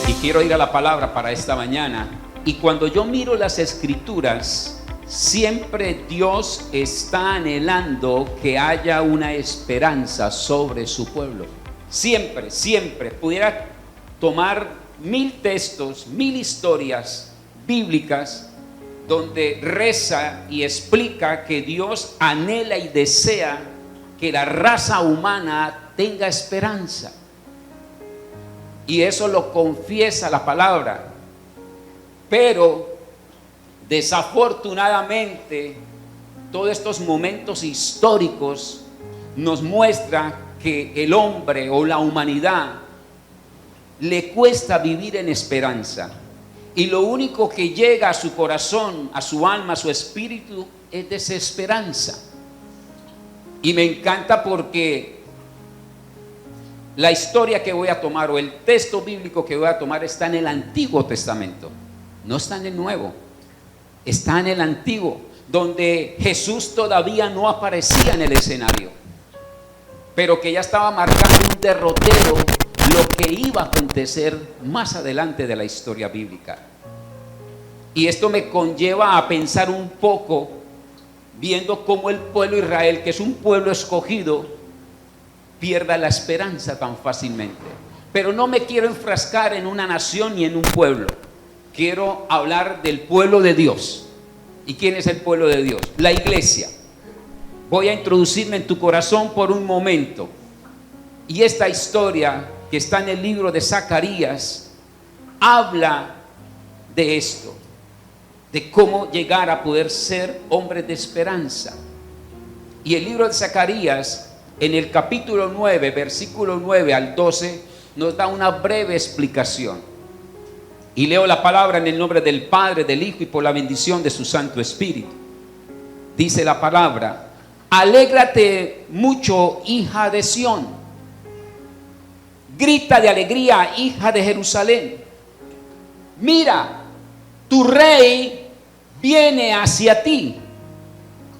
Y quiero ir a la palabra para esta mañana. Y cuando yo miro las escrituras, siempre Dios está anhelando que haya una esperanza sobre su pueblo. Siempre, siempre. Pudiera tomar 1000 textos, 1000 historias bíblicas donde reza y explica que Dios anhela y desea que la raza humana tenga esperanza. Y eso lo confiesa la palabra. Pero desafortunadamente todos estos momentos históricos nos muestran que el hombre o la humanidad le cuesta vivir en esperanza. Y lo único que llega a su corazón, a su alma, a su espíritu es desesperanza. Y me encanta porque la historia que voy a tomar o el texto bíblico que voy a tomar está en el Antiguo Testamento, no está en el Nuevo, está en el Antiguo, donde Jesús todavía no aparecía en el escenario, pero que ya estaba marcando un derrotero, lo que iba a acontecer más adelante de la historia bíblica. Y esto me conlleva a pensar un poco, viendo cómo el pueblo de Israel, que es un pueblo escogido, pierda la esperanza tan fácilmente. Pero no me quiero enfrascar en una nación ni en un pueblo. Quiero hablar del pueblo de Dios. ¿Y quién es el pueblo de Dios? La iglesia. Voy a introducirme en tu corazón por un momento. Y esta historia que está en el libro de Zacarías habla de esto, de cómo llegar a poder ser hombres de esperanza. Y el libro de Zacarías, en el capítulo 9, versículo 9 al 12, nos da una breve explicación. Y leo la palabra en el nombre del Padre, del Hijo y por la bendición de su Santo Espíritu. Dice la palabra: alégrate mucho, hija de Sión. Grita de alegría, hija de Jerusalén. Mira, tu rey viene hacia ti,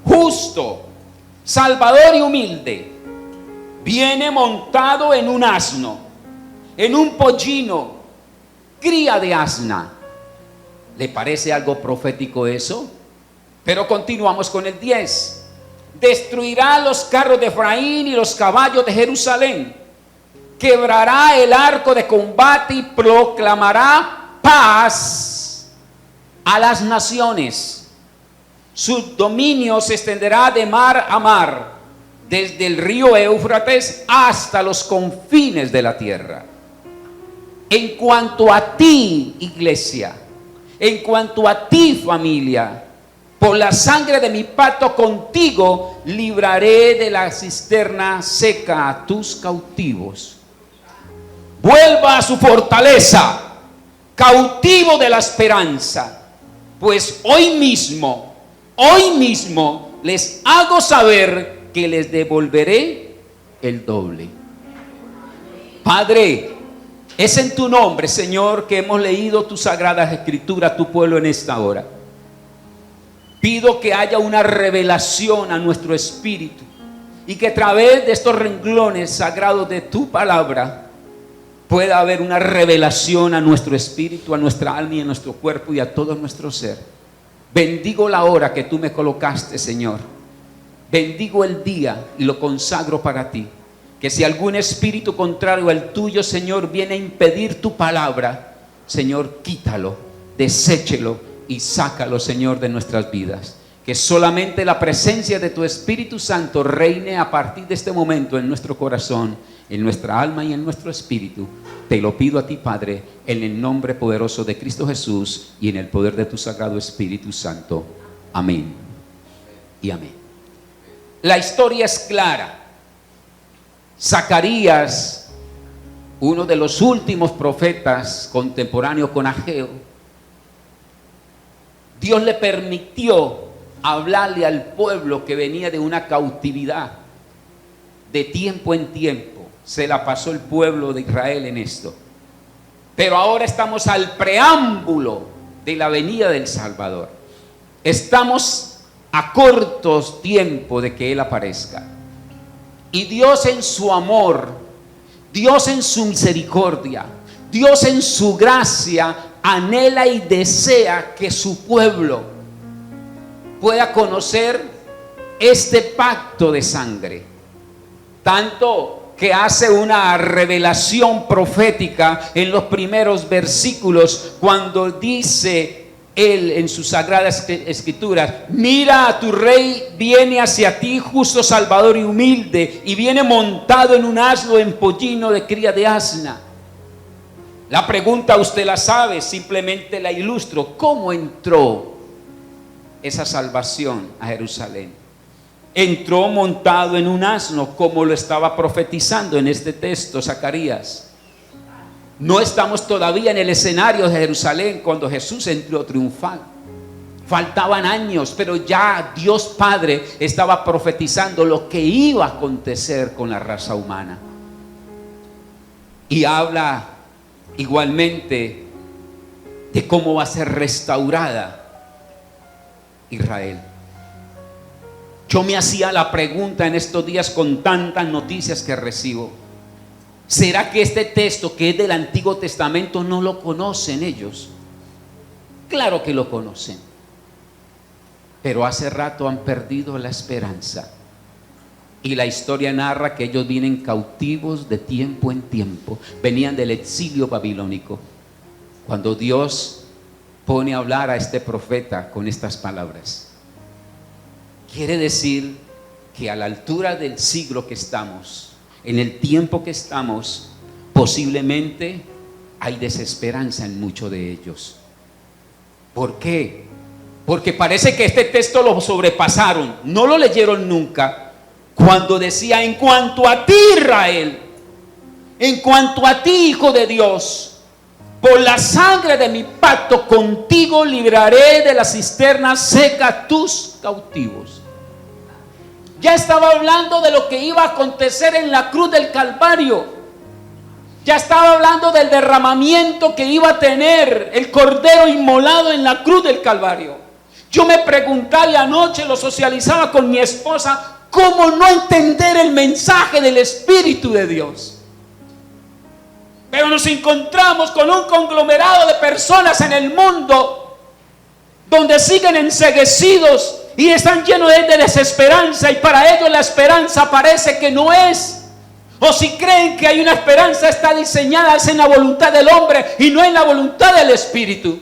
justo, salvador y humilde. Viene montado en un asno, en un pollino, cría de asna. ¿Le parece algo profético eso? Pero continuamos con el 10. Destruirá los carros de Efraín y los caballos de Jerusalén. Quebrará el arco de combate y proclamará paz a las naciones. Su dominio se extenderá de mar a mar, desde el río Éufrates hasta los confines de la tierra. En cuanto a ti, iglesia, en cuanto a ti, familia, por la sangre de mi pacto contigo, libraré de la cisterna seca a tus cautivos. Vuelva a su fortaleza, cautivo de la esperanza, pues hoy mismo les hago saber que les devolveré el doble. Padre, es en tu nombre, Señor, que hemos leído tus sagradas escrituras, tu pueblo en esta hora. Pido que haya una revelación a nuestro espíritu y que a través de estos renglones sagrados de tu palabra pueda haber una revelación a nuestro espíritu, a nuestra alma y a nuestro cuerpo y a todo nuestro ser. Bendigo la hora que tú me colocaste, Señor. Bendigo el día y lo consagro para ti. Que si algún espíritu contrario al tuyo, Señor, viene a impedir tu palabra, Señor, quítalo, deséchelo y sácalo, Señor, de nuestras vidas. Que solamente la presencia de tu Espíritu Santo reine a partir de este momento en nuestro corazón, en nuestra alma y en nuestro espíritu. Te lo pido a ti, Padre, en el nombre poderoso de Cristo Jesús y en el poder de tu Sagrado Espíritu Santo. Amén y amén. La historia es clara. Zacarías, uno de los últimos profetas contemporáneos con Ageo, Dios le permitió hablarle al pueblo que venía de una cautividad. De tiempo en tiempo se la pasó el pueblo de Israel en esto. Pero ahora estamos al preámbulo de la venida del Salvador. Estamos a cortos tiempo de que Él aparezca. Y Dios en su amor, Dios en su misericordia, Dios en su gracia anhela y desea que su pueblo pueda conocer este pacto de sangre. Tanto que hace una revelación profética en los primeros versículos cuando dice Él en sus sagradas escrituras: mira, tu rey viene hacia ti, justo, salvador y humilde, y viene montado en un asno, en pollino de cría de asna. La pregunta usted la sabe, simplemente la ilustro. ¿Cómo entró esa salvación a Jerusalén? Entró montado en un asno, como lo estaba profetizando en este texto Zacarías. No estamos todavía en el escenario de Jerusalén cuando Jesús entró triunfal. Faltaban años, pero ya Dios Padre estaba profetizando lo que iba a acontecer con la raza humana. Y habla igualmente de cómo va a ser restaurada Israel. Yo me hacía la pregunta en estos días con tantas noticias que recibo: ¿será que este texto, que es del Antiguo Testamento, no lo conocen ellos? Claro que lo conocen, pero hace rato han perdido la esperanza. Y la historia narra que ellos vienen cautivos de tiempo en tiempo, venían del exilio babilónico, cuando Dios pone a hablar a este profeta con estas palabras. Quiere decir que a la altura del siglo que estamos, en el tiempo que estamos, posiblemente hay desesperanza en muchos de ellos. ¿Por qué? Porque parece que este texto lo sobrepasaron, no lo leyeron nunca. Cuando decía: en cuanto a ti, Israel, en cuanto a ti, Hijo de Dios, por la sangre de mi pacto contigo libraré de la cisterna seca tus cautivos. Ya estaba hablando de lo que iba a acontecer en la cruz del Calvario. Ya estaba hablando del derramamiento que iba a tener el cordero inmolado en la cruz del Calvario. Yo me preguntaba, y anoche lo socializaba con mi esposa: ¿cómo no entender el mensaje del Espíritu de Dios? Pero nos encontramos con un conglomerado de personas en el mundo donde siguen enceguecidos y están llenos de desesperanza, y para ellos la esperanza parece que no es. O si creen que hay una esperanza, está diseñada es en la voluntad del hombre y no en la voluntad del Espíritu.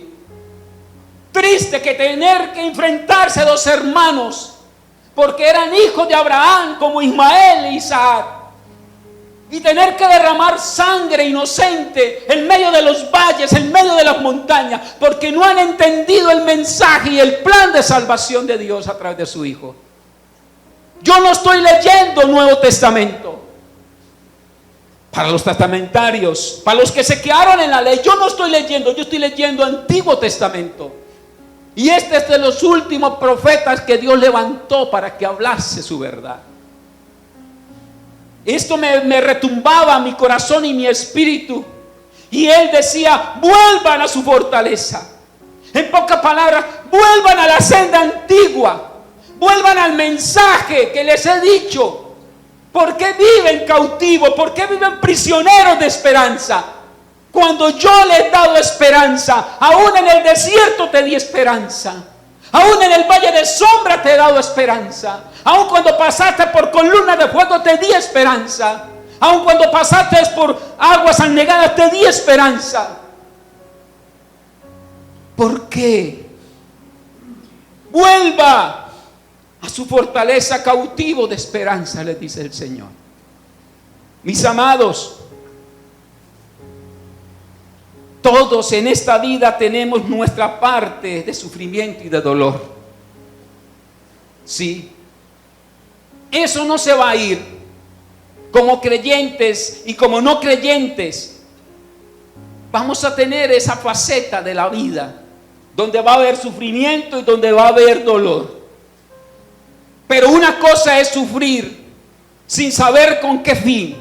Triste que tener que enfrentarse a dos hermanos, porque eran hijos de Abraham, como Ismael e Isaac, y tener que derramar sangre inocente en medio de los valles, en medio de las montañas, porque no han entendido el mensaje y el plan de salvación de Dios a través de su Hijo. Yo no estoy leyendo Nuevo Testamento. Para los testamentarios, para los que se quedaron en la ley, yo no estoy leyendo, yo estoy leyendo Antiguo Testamento. Y este es de los últimos profetas que Dios levantó para que hablase su verdad. Esto me retumbaba mi corazón y mi espíritu. Y él decía: vuelvan a su fortaleza. En pocas palabras, vuelvan a la senda antigua. Vuelvan al mensaje que les he dicho. ¿Por qué viven cautivos? ¿Por qué viven prisioneros de esperanza? Cuando yo les he dado esperanza, aún en el desierto te di esperanza, aún en el valle de sombra te he dado esperanza, aún cuando pasaste por columna de fuego te di esperanza, aún cuando pasaste por aguas anegadas te di esperanza. ¿Por qué? Vuelva a su fortaleza, cautivo de esperanza, les dice el Señor. Mis amados, todos en esta vida tenemos nuestra parte de sufrimiento y de dolor. Sí. Eso no se va a ir. Como creyentes y como no creyentes, vamos a tener esa faceta de la vida donde va a haber sufrimiento y donde va a haber dolor. Pero una cosa es sufrir sin saber con qué fin,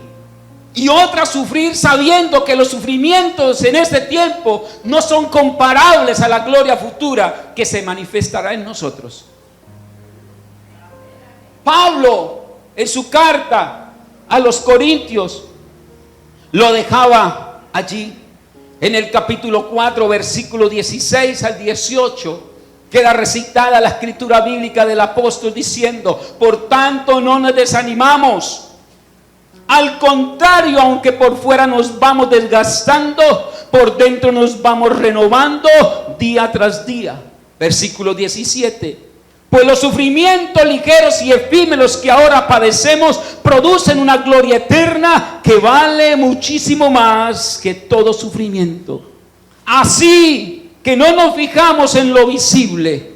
y otra sufrir sabiendo que los sufrimientos en este tiempo no son comparables a la gloria futura que se manifestará en nosotros. Pablo, en su carta a los Corintios, lo dejaba allí. En el capítulo 4, versículo 16 al 18, queda recitada la escritura bíblica del apóstol diciendo: por tanto no nos desanimamos. Al contrario, aunque por fuera nos vamos desgastando, por dentro nos vamos renovando día tras día. Versículo 17. Pues los sufrimientos ligeros y efímeros que ahora padecemos producen una gloria eterna que vale muchísimo más que todo sufrimiento. Así que no nos fijamos en lo visible,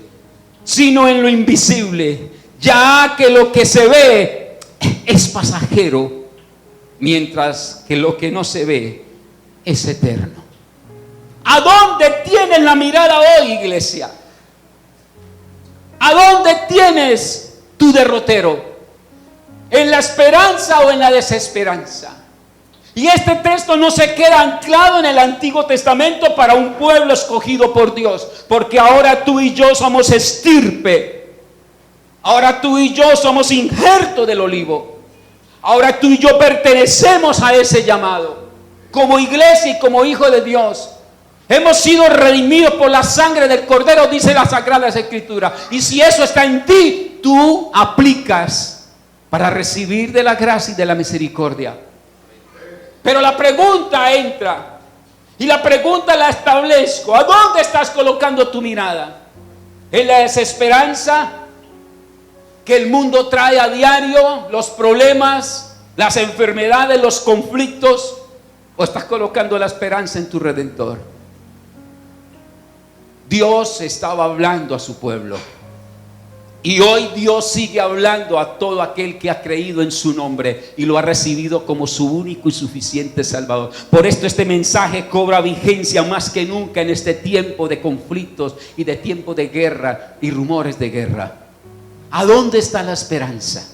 sino en lo invisible, ya que lo que se ve es pasajero, mientras que lo que no se ve es eterno. ¿A dónde tienes la mirada hoy, iglesia? ¿A dónde tienes tu derrotero? ¿En la esperanza o en la desesperanza? Y este texto no se queda anclado en el Antiguo Testamento para un pueblo escogido por Dios, porque ahora tú y yo somos estirpe. Ahora tú y yo somos injerto del olivo. Ahora tú y yo pertenecemos a ese llamado. Como iglesia y como hijo de Dios, hemos sido redimidos por la sangre del Cordero, dice la Sagrada Escritura. Y si eso está en ti, tú aplicas para recibir de la gracia y de la misericordia. Pero la pregunta entra, y la pregunta la establezco: ¿a dónde estás colocando tu mirada? ¿En la desesperanza que el mundo trae a diario, los problemas, las enfermedades, los conflictos? ¿O estás colocando la esperanza en tu Redentor? Dios estaba hablando a su pueblo, y hoy Dios sigue hablando a todo aquel que ha creído en su nombre y lo ha recibido como su único y suficiente Salvador. Por esto este mensaje cobra vigencia más que nunca en este tiempo de conflictos y de tiempo de guerra y rumores de guerra. ¿A dónde está la esperanza?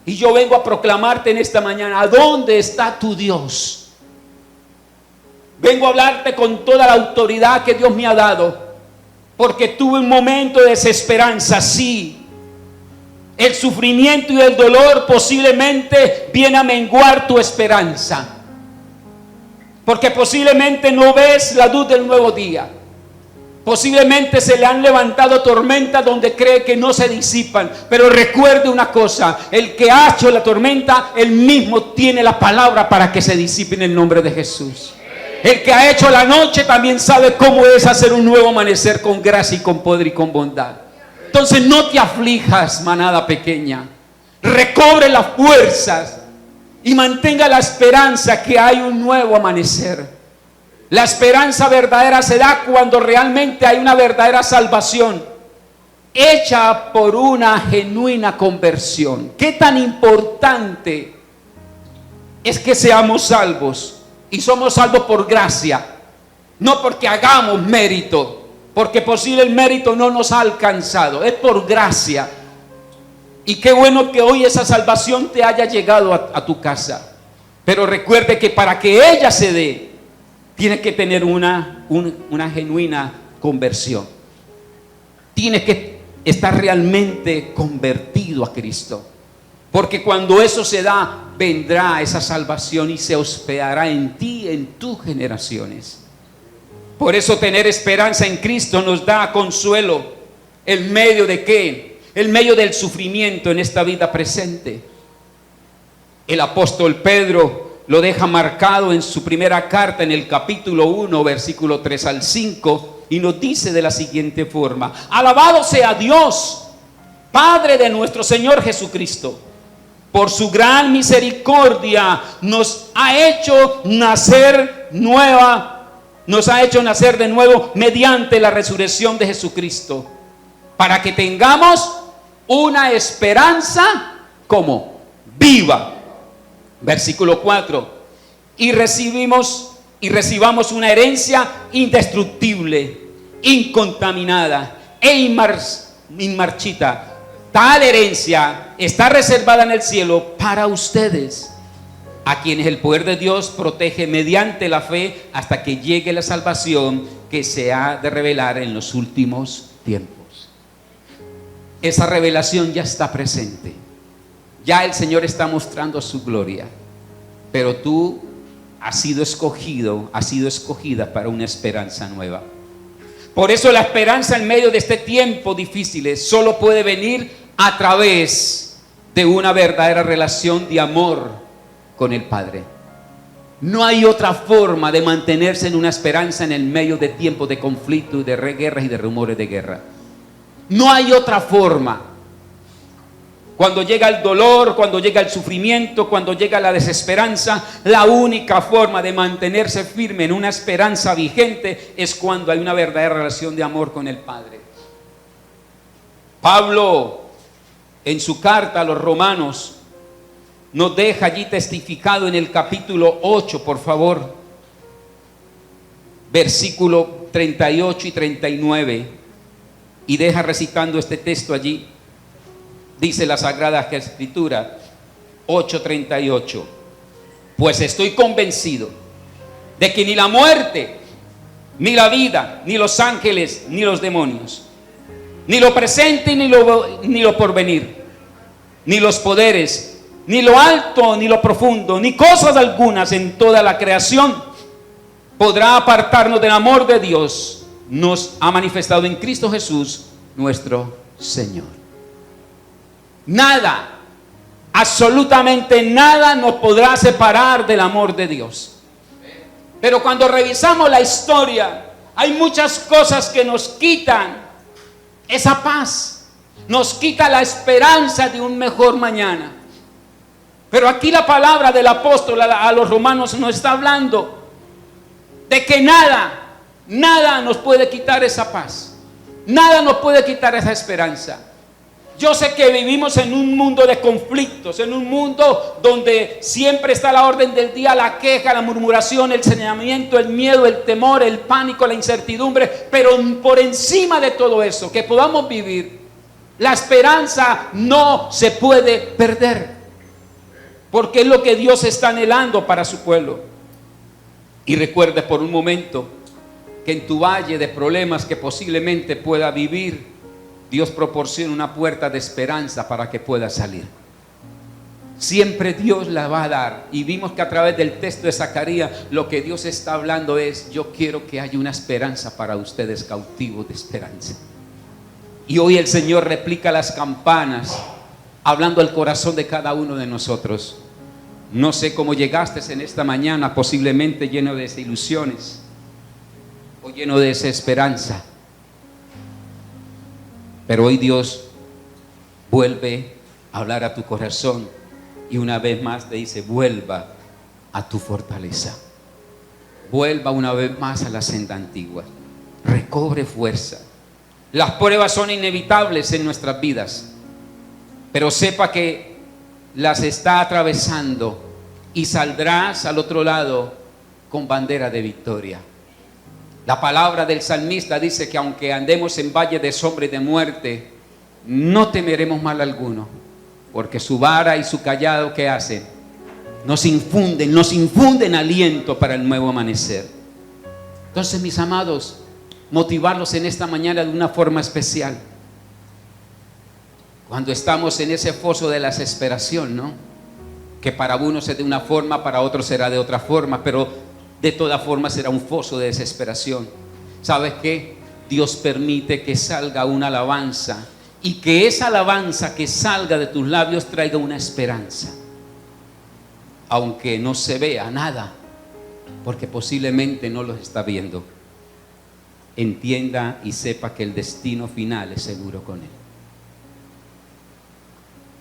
Y yo vengo a proclamarte en esta mañana: ¿a dónde está tu Dios? Vengo a hablarte con toda la autoridad que Dios me ha dado, porque tuve un momento de desesperanza, sí. El sufrimiento y el dolor posiblemente viene a menguar tu esperanza, porque posiblemente no ves la luz del nuevo día. Posiblemente se le han levantado tormentas donde cree que no se disipan. Pero recuerde una cosa: el que ha hecho la tormenta, él mismo tiene la palabra para que se disipe en el nombre de Jesús. El que ha hecho la noche también sabe cómo es hacer un nuevo amanecer con gracia y con poder y con bondad. Entonces no te aflijas, manada pequeña. Recobre las fuerzas y mantenga la esperanza que hay un nuevo amanecer. La esperanza verdadera se da cuando realmente hay una verdadera salvación hecha por una genuina conversión. ¿Qué tan importante es que seamos salvos? Y somos salvos por gracia, no porque hagamos mérito, porque posible el mérito no nos ha alcanzado, es por gracia. Y qué bueno que hoy esa salvación te haya llegado a tu casa. Pero recuerde que para que ella se dé, tienes que tener una genuina conversión. Tienes que estar realmente convertido a Cristo. Porque cuando eso se da, vendrá esa salvación y se hospedará en ti, en tus generaciones. Por eso tener esperanza en Cristo nos da consuelo. ¿En medio de qué? En medio del sufrimiento en esta vida presente. El apóstol Pedro lo deja marcado en su primera carta, en el capítulo 1, versículo 3 al 5, y nos dice de la siguiente forma: alabado sea Dios, Padre de nuestro Señor Jesucristo. Por su gran misericordia nos ha hecho nacer de nuevo mediante la resurrección de Jesucristo, para que tengamos una esperanza como viva. Versículo 4. Y recibamos una herencia indestructible, incontaminada e inmarchita. Tal herencia está reservada en el cielo para ustedes, a quienes el poder de Dios protege mediante la fe hasta que llegue la salvación que se ha de revelar en los últimos tiempos. Esa revelación ya está presente. Ya el Señor está mostrando su gloria. Pero tú ha sido escogido, ha sido escogida para una esperanza nueva. Por eso la esperanza en medio de este tiempo difícil solo puede venir a través de una verdadera relación de amor con el Padre. No hay otra forma de mantenerse en una esperanza en el medio de tiempos de conflicto y de guerras y de rumores de guerra. No hay otra forma. Cuando llega el dolor, cuando llega el sufrimiento, cuando llega la desesperanza, la única forma de mantenerse firme en una esperanza vigente es cuando hay una verdadera relación de amor con el Padre. Pablo, en su carta a los Romanos, nos deja allí testificado en el capítulo 8, por favor, versículo 38 y 39, y deja recitando este texto allí. Dice la Sagrada Escritura 8:38: pues estoy convencido de que ni la muerte, ni la vida, ni los ángeles, ni los demonios, ni lo presente, ni lo porvenir, ni los poderes, ni lo alto, ni lo profundo, ni cosas algunas en toda la creación podrá apartarnos del amor de Dios, nos ha manifestado en Cristo Jesús, nuestro Señor. Nada, absolutamente nada nos podrá separar del amor de Dios. Pero cuando revisamos la historia, hay muchas cosas que nos quitan esa paz, nos quita la esperanza de un mejor mañana. Pero aquí la palabra del apóstol a los romanos nos está hablando de que nada nos puede quitar esa paz, nada nos puede quitar esa esperanza. Yo sé que vivimos en un mundo de conflictos, en un mundo donde siempre está la orden del día, la queja, la murmuración, el señalamiento, el miedo, el temor, el pánico, la incertidumbre. Pero por encima de todo eso, que podamos vivir, la esperanza no se puede perder, porque es lo que Dios está anhelando para su pueblo. Y recuerde por un momento que en tu valle de problemas que posiblemente pueda vivir, Dios proporciona una puerta de esperanza para que pueda salir. Siempre Dios la va a dar. Y vimos que a través del texto de Zacarías, lo que Dios está hablando es: yo quiero que haya una esperanza para ustedes, cautivos de esperanza. Y hoy el Señor replica las campanas, hablando al corazón de cada uno de nosotros. No sé cómo llegaste en esta mañana, posiblemente lleno de desilusiones o lleno de desesperanza. Pero hoy Dios vuelve a hablar a tu corazón y una vez más te dice: vuelva a tu fortaleza, vuelva una vez más a la senda antigua, recobre fuerza. Las pruebas son inevitables en nuestras vidas, pero sepa que las está atravesando y saldrás al otro lado con bandera de victoria. La palabra del salmista dice que aunque andemos en valle de sombra y de muerte, no temeremos mal alguno, porque su vara y su cayado, ¿qué hacen? Nos infunden aliento para el nuevo amanecer. Entonces, mis amados, motivarlos en esta mañana de una forma especial. Cuando estamos en ese foso de la desesperación, ¿no? Que para unos es de una forma, para otros será de otra forma, pero de todas formas será un foso de desesperación. ¿Sabes qué? Dios permite que salga una alabanza y que esa alabanza que salga de tus labios traiga una esperanza. Aunque no se vea nada, porque posiblemente no los está viendo. Entienda y sepa que el destino final es seguro con Él.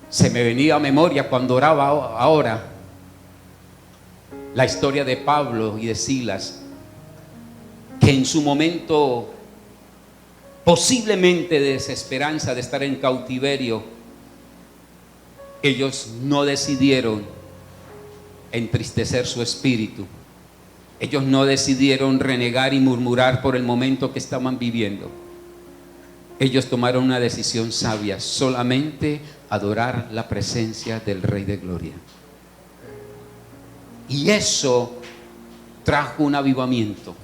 Se me venía a memoria cuando oraba ahora la historia de Pablo y de Silas, que en su momento posiblemente de desesperanza de estar en cautiverio, ellos no decidieron entristecer su espíritu. Ellos no decidieron renegar y murmurar por el momento que estaban viviendo. Ellos tomaron una decisión sabia: solamente adorar la presencia del Rey de Gloria. Y eso trajo un avivamiento.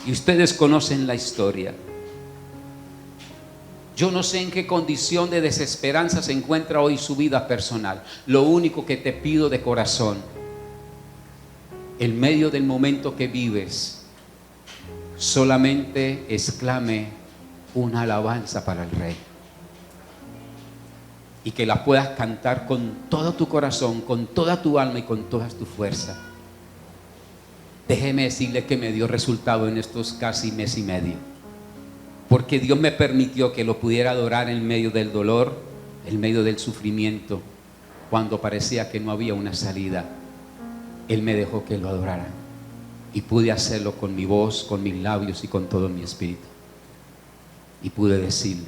Y ustedes conocen la historia. Yo no sé en qué condición de desesperanza se encuentra hoy su vida personal. Lo único que te pido de corazón en medio del momento que vives, solamente exclame una alabanza para el Rey. Y que la puedas cantar con todo tu corazón, con toda tu alma y con toda tu fuerza. Déjeme decirle que me dio resultado en estos casi mes y medio. Porque Dios me permitió que lo pudiera adorar en medio del dolor, en medio del sufrimiento, cuando parecía que no había una salida. Él me dejó que lo adorara. Y pude hacerlo con mi voz, con mis labios y con todo mi espíritu. Y pude decirle: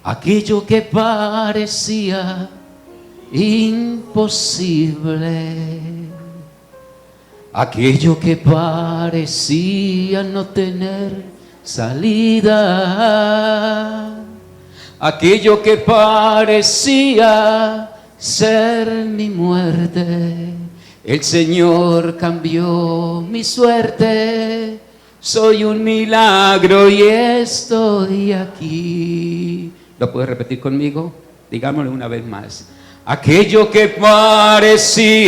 aquello que parecía imposible, aquello que parecía no tener salida, aquello que parecía ser mi muerte, el Señor cambió mi suerte. Soy un milagro y estoy aquí. ¿Lo puedes repetir conmigo? Digámoslo una vez más. Aquello que parecía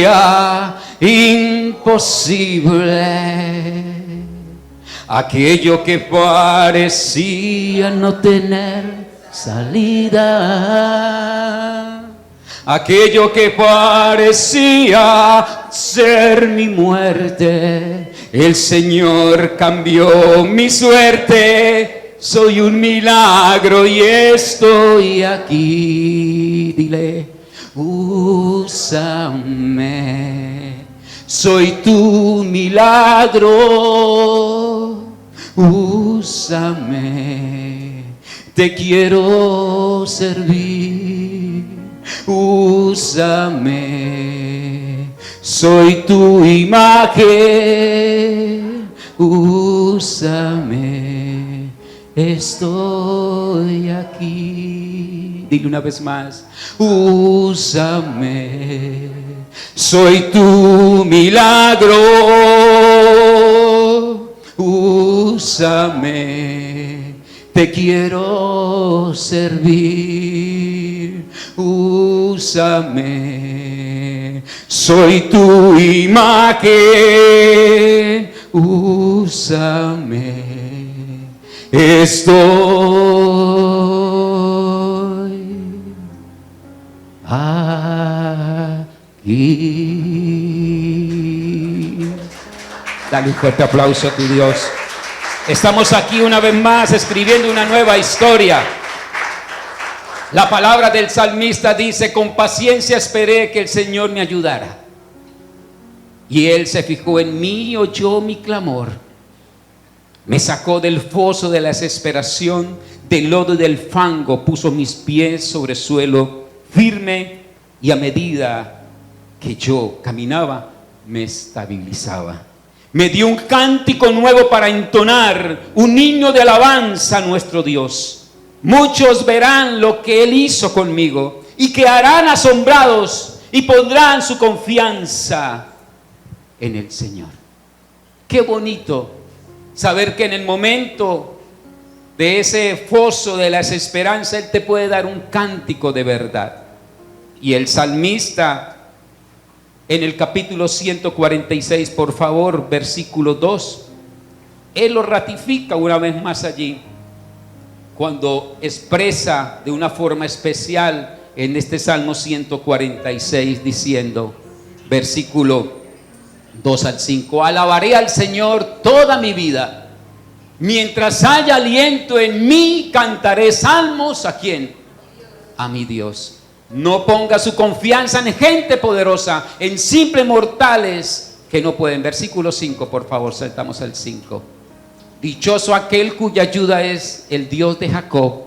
imposible, aquello que parecía no tener salida, aquello que parecía ser mi muerte, el Señor cambió mi suerte. Soy un milagro y estoy aquí. Dile: úsame, soy tu milagro. Úsame, te quiero servir. Úsame, soy tu imagen. Úsame, estoy aquí. Dile una vez más: úsame, soy tu milagro. Úsame, te quiero servir. Úsame, soy tu imagen. Úsame, estoy aquí. Dale un fuerte aplauso a tu Dios. Estamos aquí una vez más escribiendo una nueva historia. La palabra del salmista dice: con paciencia esperé que el Señor me ayudara. Y Él se fijó en mí y oyó mi clamor. Me sacó del foso de la desesperación, del lodo y del fango, puso mis pies sobre suelo firme, y a medida que yo caminaba, me estabilizaba. Me dio un cántico nuevo para entonar, un himno de alabanza a nuestro Dios. Muchos verán lo que Él hizo conmigo y quedarán asombrados y pondrán su confianza en el Señor. Qué bonito saber que en el momento de ese foso de la desesperanza Él te puede dar un cántico de verdad. Y el salmista en el capítulo 146, por favor, versículo 2, Él lo ratifica una vez más allí, cuando expresa de una forma especial en este Salmo 146, diciendo, versículo 2 al 5, alabaré al Señor toda mi vida, mientras haya aliento en mí, cantaré salmos. ¿A quién? A mi Dios. No ponga su confianza en gente poderosa, en simples mortales que no pueden. Versículo 5, por favor, saltamos al 5. Dichoso aquel cuya ayuda es el Dios de Jacob,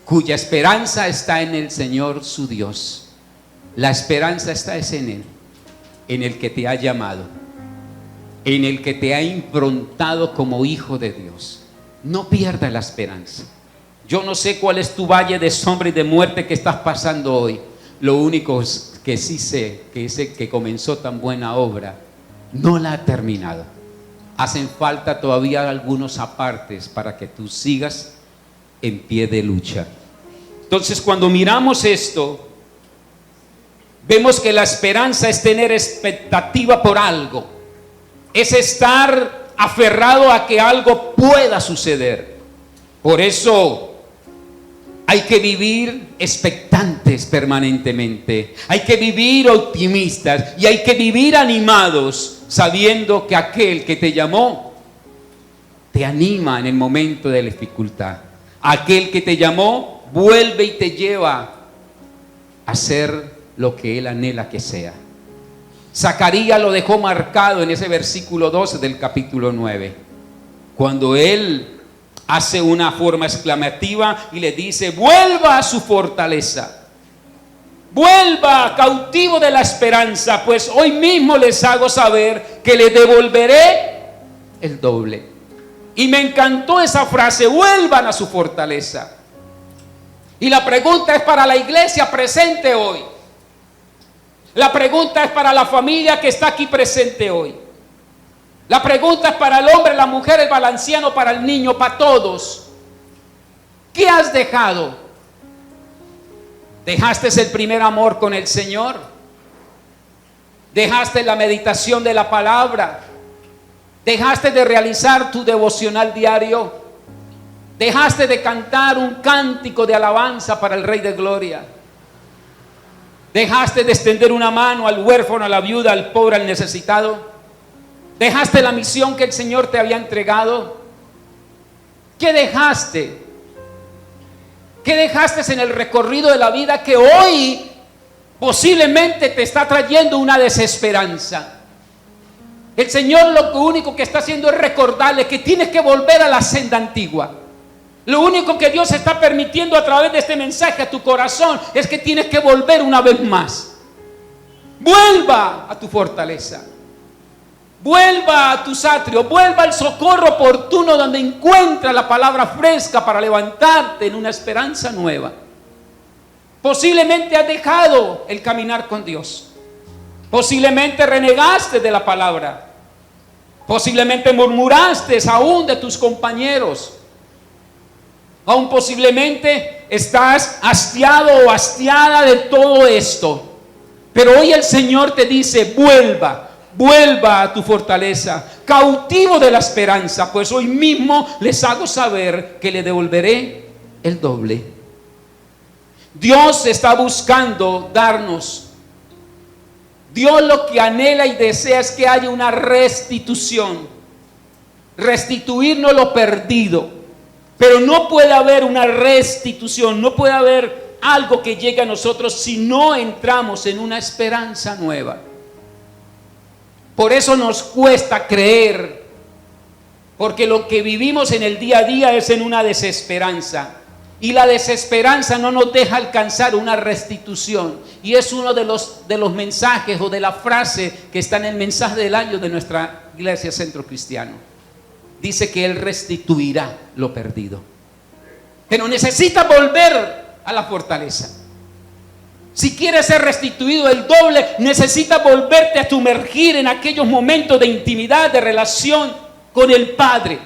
cuya esperanza está en el Señor su Dios. La esperanza está en Él, en el que te ha llamado, en el que te ha improntado como hijo de Dios. No pierdas la esperanza. Yo no sé cuál es tu valle de sombra y de muerte que estás pasando hoy. Lo único que sí sé, que ese que comenzó tan buena obra, no la ha terminado. Hacen falta todavía algunos apartes para que tú sigas en pie de lucha. Entonces, cuando miramos esto, vemos que la esperanza es tener expectativa por algo. es estar aferrado a que algo pueda suceder. Por eso hay que vivir expectantes permanentemente. Hay que vivir optimistas y hay que vivir animados, sabiendo que aquel que te llamó te anima en el momento de la dificultad. Aquel que te llamó vuelve y te lleva a ser lo que Él anhela que sea. Zacarías lo dejó marcado en ese versículo 12 del capítulo 9, cuando él hace una forma exclamativa y le dice: vuelva a su fortaleza, vuelva cautivo de la esperanza, pues hoy mismo les hago saber que le devolveré el doble. Y me encantó esa frase: vuelvan a su fortaleza. Y la pregunta es para la iglesia presente hoy. La pregunta es para la familia que está aquí presente hoy. La pregunta es para el hombre, la mujer, el anciano, para el niño, para todos. ¿Qué has dejado? ¿Dejaste el primer amor con el Señor? ¿Dejaste la meditación de la palabra? ¿Dejaste de realizar tu devocional diario? ¿Dejaste de cantar un cántico de alabanza para el Rey de Gloria? ¿Dejaste de extender una mano al huérfano, a la viuda, al pobre, al necesitado? ¿Dejaste la misión que el Señor te había entregado? ¿Qué dejaste? ¿Qué dejaste en el recorrido de la vida que hoy posiblemente te está trayendo una desesperanza? El Señor lo único que está haciendo es recordarle que tienes que volver a la senda antigua. Lo único que Dios está permitiendo a través de este mensaje a tu corazón es que tienes que volver una vez más. Vuelva a tu fortaleza. Vuelva a tus atrios. Vuelva al socorro oportuno donde encuentra la palabra fresca para levantarte en una esperanza nueva. Posiblemente has dejado el caminar con Dios. Posiblemente renegaste de la palabra. Posiblemente murmuraste aún de tus compañeros. Aún posiblemente estás hastiado o hastiada de todo esto. Pero hoy el Señor te dice: vuelva a tu fortaleza, cautivo de la esperanza, pues hoy mismo les hago saber que le devolveré el doble. Dios está buscando darnos. Dios lo que anhela y desea es que haya una restitución. Restituirnos lo perdido. Pero no puede haber una restitución, no puede haber algo que llegue a nosotros si no entramos en una esperanza nueva. Por eso nos cuesta creer, porque lo que vivimos en el día a día es en una desesperanza. Y la desesperanza no nos deja alcanzar una restitución. Y es uno de los mensajes o de la frase que está en el mensaje del año de nuestra Iglesia Centro Cristiano. Dice que Él restituirá lo perdido. Pero necesita volver a la fortaleza. Si quieres ser restituido el doble, necesitas volverte a sumergir en aquellos momentos de intimidad, de relación con el Padre.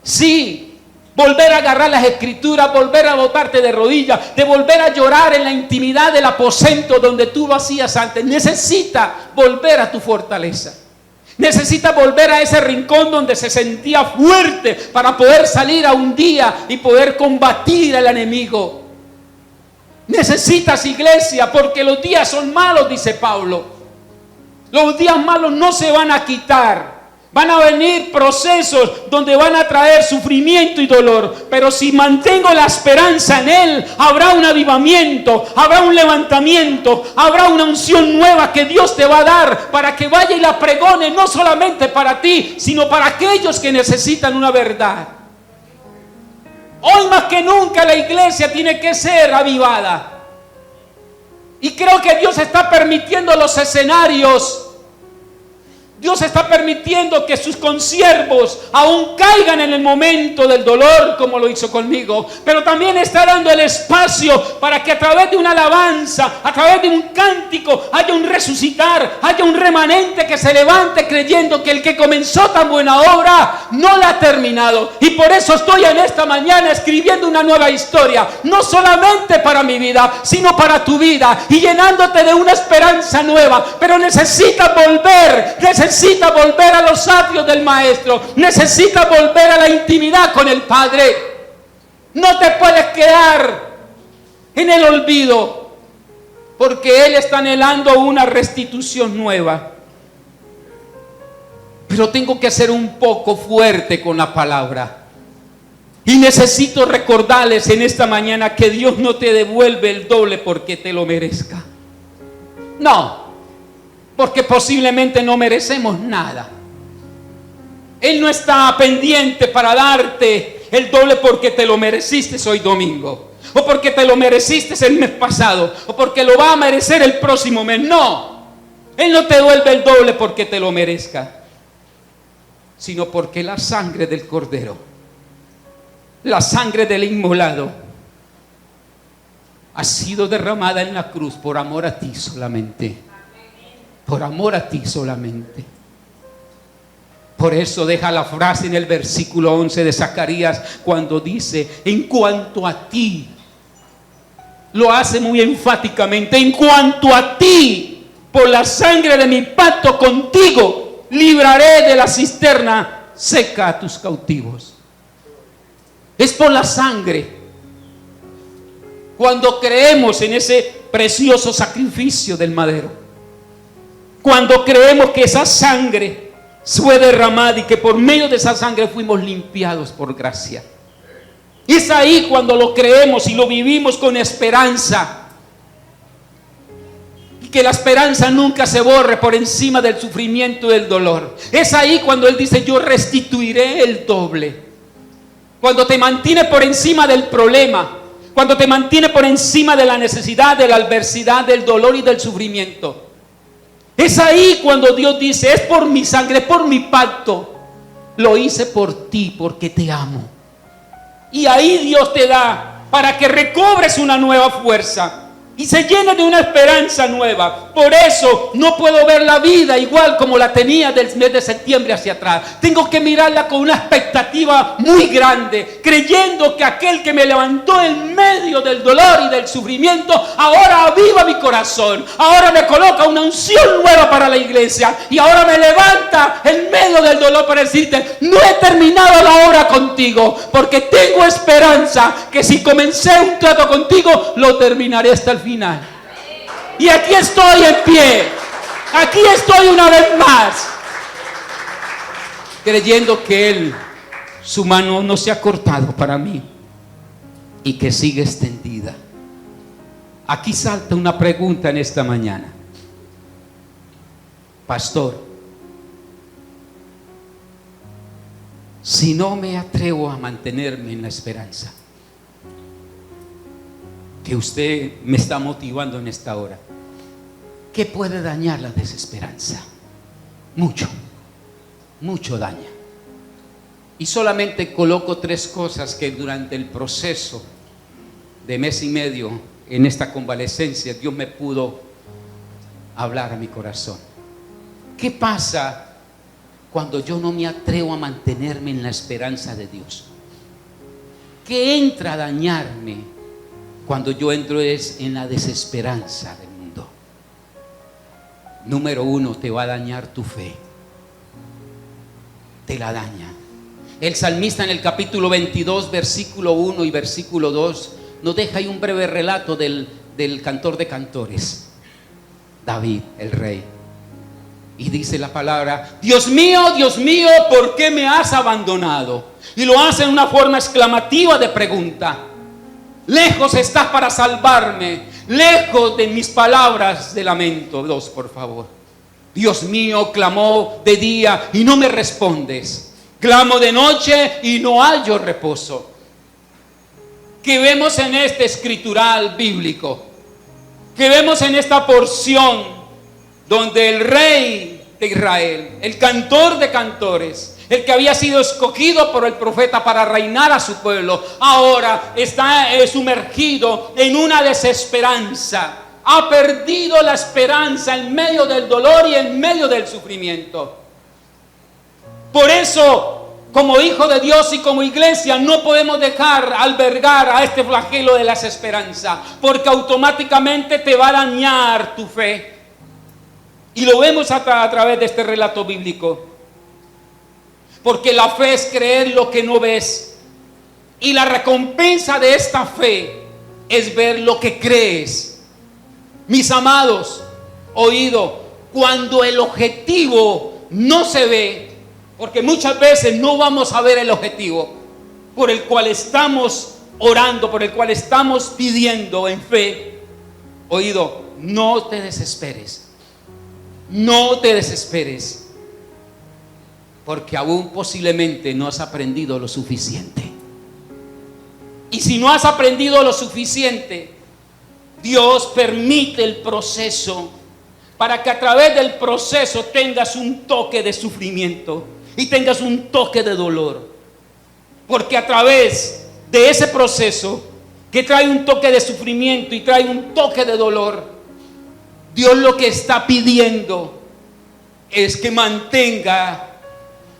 Sí, volver a agarrar las escrituras, volver a botarte de rodillas, de volver a llorar en la intimidad del aposento donde tú lo hacías antes. Necesitas volver a tu fortaleza. Necesita volver a ese rincón donde se sentía fuerte para poder salir a un día y poder combatir al enemigo. Necesitas, iglesia, porque los días son malos, dice Pablo. Los días malos no se van a quitar. Van a venir procesos donde van a traer sufrimiento y dolor. Pero si mantengo la esperanza en Él, habrá un avivamiento, habrá un levantamiento, habrá una unción nueva que Dios te va a dar para que vaya y la pregone, no solamente para ti, sino para aquellos que necesitan una verdad. Hoy más que nunca la iglesia tiene que ser avivada. Y creo que Dios está permitiendo los escenarios. Dios está permitiendo que sus consiervos aún caigan en el momento del dolor, como lo hizo conmigo. Pero también está dando el espacio para que a través de una alabanza, a través de un cántico, haya un resucitar, haya un remanente que se levante creyendo que el que comenzó tan buena obra no la ha terminado. Y por eso estoy en esta mañana escribiendo una nueva historia, no solamente para mi vida, sino para tu vida, y llenándote de una esperanza nueva. Pero necesitas volver, necesitas necesitas volver a los atrios del Maestro, necesitas volver a la intimidad con el Padre. No te puedes quedar en el olvido, porque Él está anhelando una restitución nueva. Pero tengo que ser un poco fuerte con la palabra. Y necesito recordarles en esta mañana que Dios no te devuelve el doble porque te lo merezca. No, porque posiblemente no merecemos nada. Él no está pendiente para darte el doble porque te lo mereciste hoy domingo, o porque te lo mereciste el mes pasado, o porque lo va a merecer el próximo mes. No, Él no te devuelve el doble porque te lo merezca, sino porque la sangre del Cordero, la sangre del inmolado, ha sido derramada en la cruz por amor a ti solamente. Por amor a ti solamente. Por eso deja la frase en el versículo 11 de Zacarías cuando dice: en cuanto a ti, lo hace muy enfáticamente, en cuanto a ti, por la sangre de mi pacto contigo, libraré de la cisterna seca a tus cautivos. Es por la sangre. Cuando creemos en ese precioso sacrificio del madero, cuando creemos que esa sangre fue derramada y que por medio de esa sangre fuimos limpiados por gracia, es ahí cuando lo creemos y lo vivimos con esperanza, y que la esperanza nunca se borre por encima del sufrimiento y del dolor. Es ahí cuando Él dice: yo restituiré el doble. Cuando te mantiene por encima del problema, cuando te mantiene por encima de la necesidad, de la adversidad, del dolor y del sufrimiento. Es ahí cuando Dios dice: es por mi sangre, es por mi pacto. Lo hice por ti porque te amo. Y ahí Dios te da para que recobres una nueva fuerza y se llene de una esperanza nueva. Por eso no puedo ver la vida igual como la tenía del mes de septiembre hacia atrás. Tengo que mirarla con una expectativa muy grande, creyendo que aquel que me levantó en medio del dolor y del sufrimiento, ahora aviva mi corazón, ahora me coloca una unción nueva para la iglesia, y ahora me levanta en medio del dolor para decirte: no he terminado la obra contigo, porque tengo esperanza que si comencé un trato contigo, lo terminaré hasta el final. Y aquí estoy en pie, aquí estoy una vez más, creyendo que Él, su mano no se ha cortado para mí y que sigue extendida. Aquí salta una pregunta en esta mañana: pastor, si no me atrevo a mantenerme en la esperanza que usted me está motivando en esta hora, ¿qué puede dañar la desesperanza? Mucho, mucho daña. Y solamente coloco 3 cosas que durante el proceso de mes y medio en esta convalecencia Dios me pudo hablar a mi corazón. ¿Qué pasa cuando yo no me atrevo a mantenerme en la esperanza de Dios? ¿Qué entra a dañarme cuando yo entro en la desesperanza del mundo? Número 1, te va a dañar tu fe. Te la daña. El salmista en el capítulo 22, versículo 1 y versículo 2, nos deja ahí un breve relato del cantor de cantores, David, el rey. Y dice la palabra: Dios mío, ¿por qué me has abandonado? Y lo hace en una forma exclamativa de pregunta. Lejos estás para salvarme, lejos de mis palabras de lamento. 2, por favor. Dios mío, clamó de día y no me respondes. Clamo de noche y no hallo reposo. ¿Qué vemos en este escritural bíblico? ¿Qué vemos en esta porción donde el rey de Israel, el cantor de cantores, el que había sido escogido por el profeta para reinar a su pueblo, ahora está sumergido en una desesperanza? Ha perdido la esperanza en medio del dolor y en medio del sufrimiento. Por eso, como hijo de Dios y como iglesia, no podemos dejar albergar a este flagelo de la desesperanza, porque automáticamente te va a dañar tu fe. Y lo vemos a través de este relato bíblico. Porque la fe es creer lo que no ves. Y la recompensa de esta fe es ver lo que crees. Mis amados, oído, cuando el objetivo no se ve, porque muchas veces no vamos a ver el objetivo por el cual estamos orando, por el cual estamos pidiendo en fe. Oído, no te desesperes. No te desesperes. Porque aún posiblemente no has aprendido lo suficiente. Y si no has aprendido lo suficiente, Dios permite el proceso para que a través del proceso tengas un toque de sufrimiento y tengas un toque de dolor. Porque a través de ese proceso que trae un toque de sufrimiento y trae un toque de dolor, Dios lo que está pidiendo es que mantenga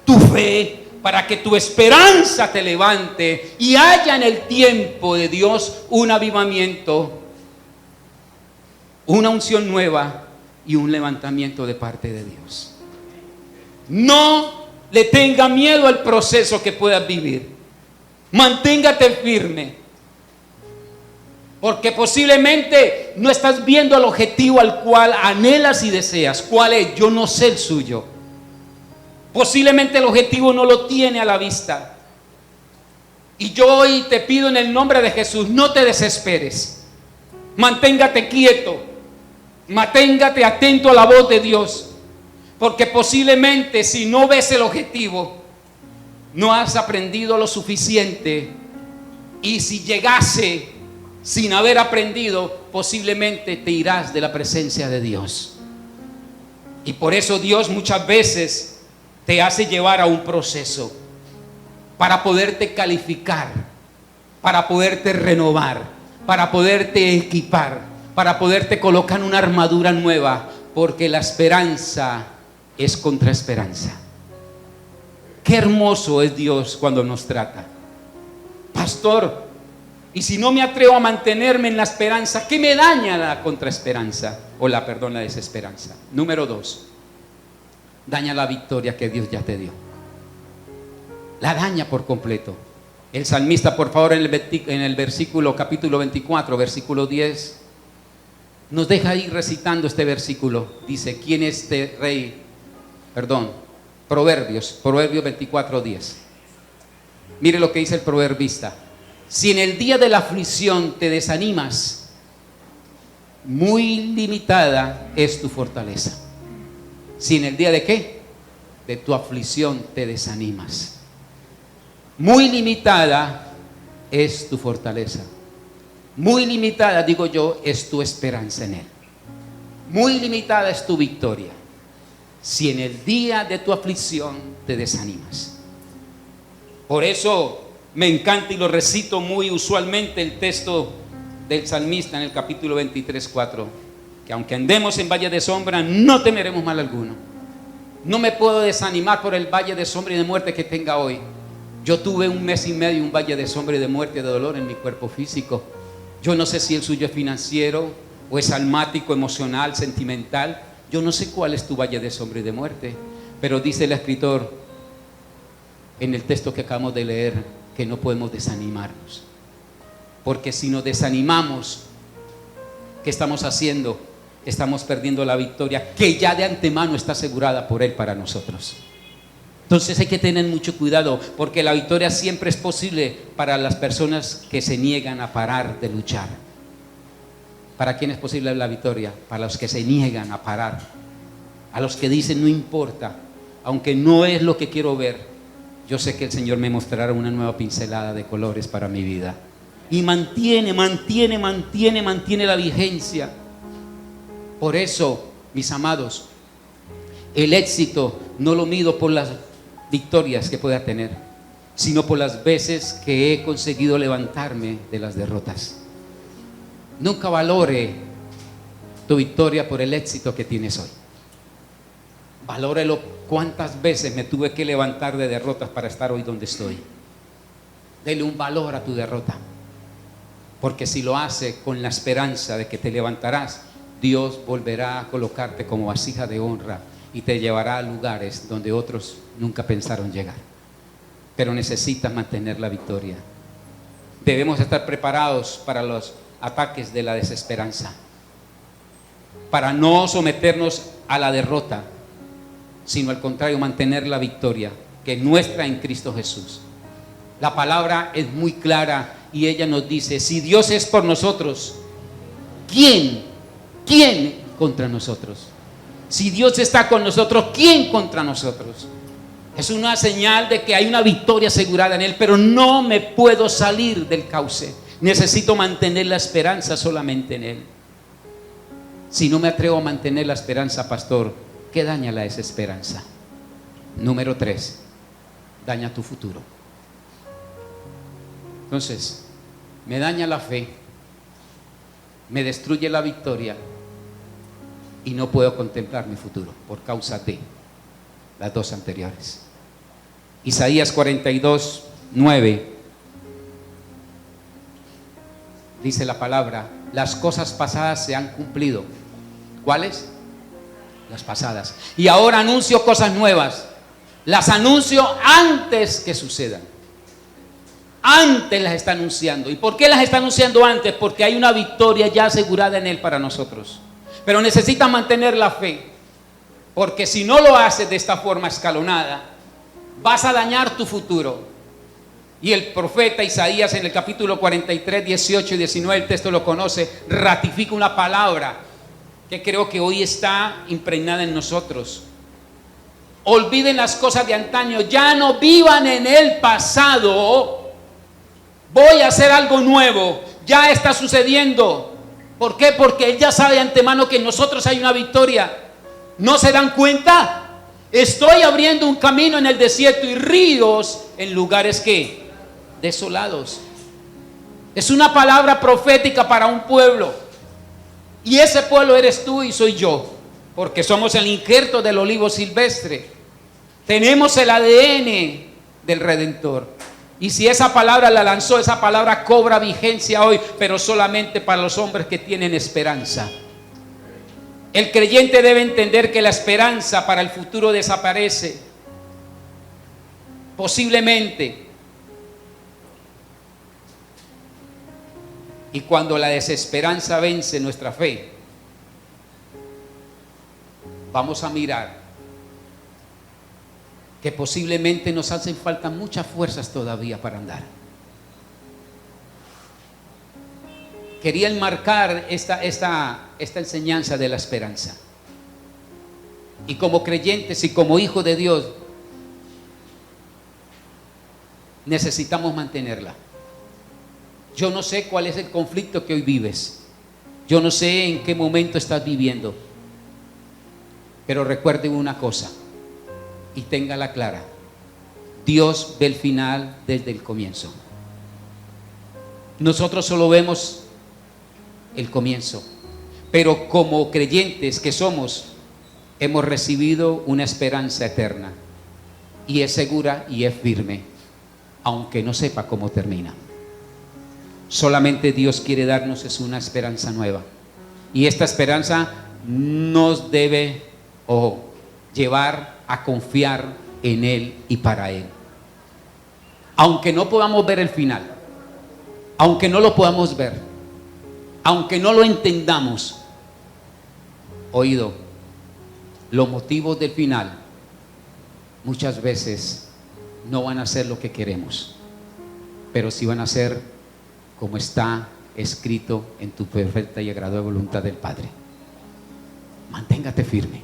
tu fe para que tu esperanza te levante y haya en el tiempo de Dios un avivamiento, una unción nueva y un levantamiento de parte de Dios. No le tenga miedo al proceso que puedas vivir. Manténgate firme. Porque posiblemente no estás viendo el objetivo al cual anhelas y deseas. ¿Cuál es? Yo no sé el suyo. Posiblemente el objetivo no lo tiene a la vista. Y yo hoy te pido en el nombre de Jesús, no te desesperes. Manténgate quieto. Manténgate atento a la voz de Dios. Porque posiblemente si no ves el objetivo, no has aprendido lo suficiente. Y si llegase sin haber aprendido, posiblemente te irás de la presencia de Dios. Y por eso Dios muchas veces te hace llevar a un proceso para poderte calificar, para poderte renovar, para poderte equipar, para poderte colocar una armadura nueva, porque la esperanza es contra esperanza. Qué hermoso es Dios cuando nos trata. Pastor, y si no me atrevo a mantenerme en la esperanza, ¿qué me daña la contraesperanza? La desesperanza. Número 2. Daña la victoria que Dios ya te dio. La daña por completo. El salmista, por favor, en el versículo, capítulo 24, versículo 10, nos deja ir recitando este versículo. Dice, ¿quién es este rey? Proverbios 24, 10. Mire lo que dice el proverbista. Si en el día de la aflicción te desanimas, muy limitada es tu fortaleza. Si en el día de ¿qué? De tu aflicción te desanimas, muy limitada es tu fortaleza. Muy limitada, digo yo, es tu esperanza en Él. Muy limitada es tu victoria. Si en el día de tu aflicción te desanimas. Por eso me encanta y lo recito muy usualmente el texto del salmista en el capítulo 23, 4. Que aunque andemos en valle de sombra, no temeremos mal alguno. No me puedo desanimar por el valle de sombra y de muerte que tenga hoy. Yo tuve 1 mes y medio un valle de sombra y de muerte y de dolor en mi cuerpo físico. Yo no sé si el suyo es financiero o es almático, emocional, sentimental. Yo no sé cuál es tu valle de sombra y de muerte. Pero dice el escritor en el texto que acabamos de leer que no podemos desanimarnos. Porque si nos desanimamos, ¿qué estamos haciendo? Estamos perdiendo la victoria que ya de antemano está asegurada por Él para nosotros. Entonces hay que tener mucho cuidado, porque la victoria siempre es posible para las personas que se niegan a parar de luchar. ¿Para quién es posible la victoria? Para los que se niegan a parar, a los que dicen no importa, aunque no es lo que quiero ver, yo sé que el Señor me mostrará una nueva pincelada de colores para mi vida. Y mantiene la vigencia. Por eso, mis amados, el éxito no lo mido por las victorias que pueda tener, sino por las veces que he conseguido levantarme de las derrotas. Nunca valore tu victoria por el éxito que tienes hoy. Valórelo cuántas veces me tuve que levantar de derrotas para estar hoy donde estoy. Dele un valor a tu derrota. Porque si lo hace con la esperanza de que te levantarás, Dios volverá a colocarte como vasija de honra y te llevará a lugares donde otros nunca pensaron llegar. Pero necesitas mantener la victoria. Debemos estar preparados para los ataques de la desesperanza, para no someternos a la derrota, sino al contrario, mantener la victoria que es nuestra en Cristo Jesús. La palabra es muy clara y ella nos dice: si Dios es por nosotros, ¿quién contra nosotros? Si Dios está con nosotros, ¿quién contra nosotros? Es una señal de que hay una victoria asegurada en Él, pero no me puedo salir del cauce. Necesito mantener la esperanza solamente en Él. Si no me atrevo a mantener la esperanza, pastor, ¿qué daña la desesperanza? Número 3, daña tu futuro. Entonces, me daña la fe, me destruye la victoria y no puedo contemplar mi futuro por causa de las dos anteriores. Isaías 42, 9 dice la palabra: las cosas pasadas se han cumplido. ¿Cuáles? Las pasadas. Y ahora anuncio cosas nuevas. Las anuncio antes que sucedan. Antes las está anunciando. ¿Y por qué las está anunciando antes? Porque hay una victoria ya asegurada en Él para nosotros. Pero necesitas mantener la fe, porque si no lo haces de esta forma escalonada, vas a dañar tu futuro. Y el profeta Isaías en el capítulo 43, 18 y 19, el texto lo conoce, ratifica una palabra que creo que hoy está impregnada en nosotros. Olviden las cosas de antaño, ya no vivan en el pasado. Voy a hacer algo nuevo, ya está sucediendo. ¿Por qué? Porque Él ya sabe de antemano que en nosotros hay una victoria. ¿No se dan cuenta? Estoy abriendo un camino en el desierto y ríos en lugares que desolados. Es una palabra profética para un pueblo. Y ese pueblo eres tú y soy yo, porque somos el injerto del olivo silvestre. Tenemos el ADN del Redentor. Y si esa palabra la lanzó, esa palabra cobra vigencia hoy, pero solamente para los hombres que tienen esperanza. El creyente debe entender que la esperanza para el futuro desaparece. Posiblemente. Y cuando la desesperanza vence nuestra fe, vamos a mirar que posiblemente nos hacen falta muchas fuerzas todavía para andar. Quería enmarcar esta enseñanza de la esperanza. Y como creyentes y como hijos de Dios, necesitamos mantenerla. Yo no sé cuál es el conflicto que hoy vives. Yo no sé en qué momento estás viviendo. Pero recuerde una cosa y téngala clara: Dios ve el final desde el comienzo. Nosotros solo vemos el comienzo, pero como creyentes que somos, hemos recibido una esperanza eterna y es segura y es firme, aunque no sepa cómo termina. Solamente Dios quiere darnos es una esperanza nueva, y esta esperanza nos debe llevar a confiar en Él y para Él. Aunque no podamos ver el final, aunque no lo podamos ver, aunque no lo entendamos, oído, los motivos del final muchas veces no van a ser lo que queremos, pero sí van a ser como está escrito en tu perfecta y agradable voluntad del Padre. Manténgate firme.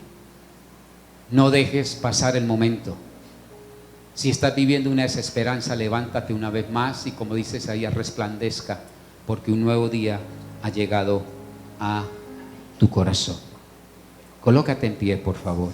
No dejes pasar el momento. Si estás viviendo una desesperanza, levántate una vez más y, como dice Isaías, resplandezca, porque un nuevo día ha llegado a tu corazón. Colócate en pie, por favor.